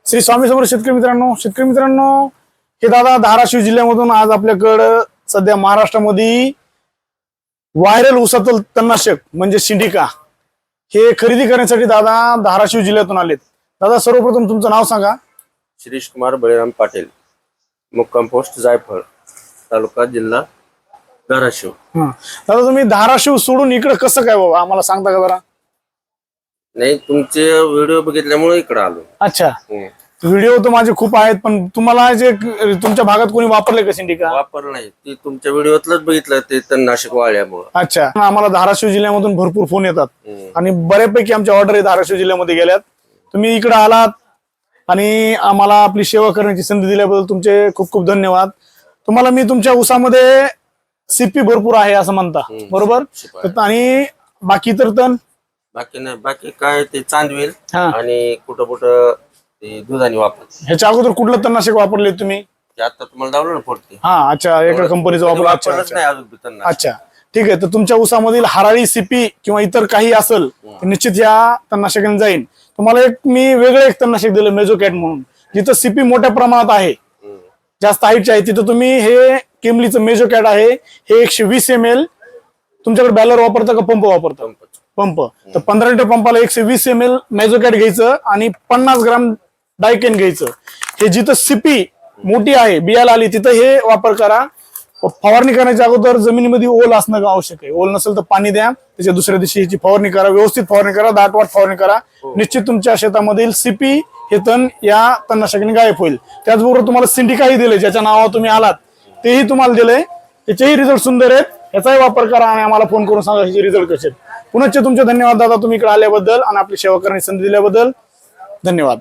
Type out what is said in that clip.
श्री स्वामी समर्थ शेतकरी मित्रांनो हे दादा धाराशिव जिल्ह्यामधून आज आपल्याकडं सध्या महाराष्ट्रामध्ये व्हायरल ऊसातील तणनाशक म्हणजे सिंडिका हे खरेदी करण्यासाठी दादा धाराशिव जिल्ह्यातून आलेत। दादा सर्वप्रथम तुमचं नाव सांगा। शिरीष कुमार बळीराम पाटील, मुक्काम पोस्ट जायफळ, तालुका जिल्हा धाराशिव। दादा तुम्ही धाराशिव सोडून इकडे कसं काय बाबा आम्हाला सांगता का जरा? नाही, तुमचे व्हिडिओ बघितल्यामुळे इकडे आलो। अच्छा, व्हिडिओ तर माझे खूप आहेत, पण तुम्हाला जे तुमच्या भागात कोणी वापरले का सिंडिका? वापर नाही, ते तुमच्या व्हिडिओतलंच बघितलं, ते तणनाशक वाळल्यामुळे। अच्छा, आम्हाला धाराशिव जिल्ह्यामधून भरपूर फोन येतात आणि बऱ्यापैकी आमच्या ऑर्डर धाराशिव जिल्ह्यामध्ये गेल्यात। तुम्ही इकडे आलात आणि आम्हाला आपली सेवा करण्याची संधी दिल्याबद्दल तुमचे खूप खूप धन्यवाद। तुम्हाला मी तुमच्या ऊसामध्ये सीपी भरपूर आहे असं म्हणता, बरोबर? आणि बाकी तर तण बाकी नाही, बाकी काय ते चांदवेल हा आणि कुठं कुठं ते दुधाने वापर। ह्याच्या अगोदर कुठलं तणनाशक वापरले तुम्ही? ते आता तुम्हाला दावलं ना फोडते। हा, अच्छा, एका कंपनीचं वापरलं। अच्छा वापरलंच नाही अजून तणनाशक। अच्छा, ठीक आहे। तर तुमच्या ऊसामधील हराळी सीपी किंवा इतर काही असेल तर निश्चित या तणनाशकाने जाईल। तुम्हाला एक मी वेगळं एक तणनाशक दिलं मेझोकॅट म्हणून, जिथं सीपी मोठ्या प्रमाणात आहे, जास्त हाईटची आहे, तिथं तुम्ही हे केमलीचं मेझोकॅट आहे, हे 120 ml तुमच्याकडे बॅलर वापरता का पंप वापरता? पंप। तर 15 लिटर पंपाला 120 ml मेझोकॅट घ्यायचं आणि 50 ग्राम डायकेन घ्यायचं। हे जिथं सीपी मोठी आहे बियाला आली तिथं हे वापर करा। फवारणी करण्याच्या अगोदर जमिनीमध्ये ओल असणं आवश्यक आहे। ओल नसेल तर पाणी द्या, त्याच्या दुसऱ्या दिवशी याची फवारणी करा, व्यवस्थित फवारणी करा, दाटवाट फवारणी करा। निश्चित तुमच्या शेतामधील सीपी हे तण या तणनाशकाने गायब होईल। त्याचबरोबर तुम्हाला सिंडिकाही दिले, ज्याच्या नावावर तुम्ही आलात तेही तुम्हाला दिले, त्याचेही रिझल्ट सुंदर आहेत। याचाही वापर करा आणि आम्हाला फोन करून सांगा ह्याचे रिझल्ट कसे आहेत। पुनश्च तुमचे धन्यवाद दादा, तुम्ही इकडे आल्याबद्दल आणि आपली सेवा करण्याची संधी दिल्याबद्दल धन्यवाद।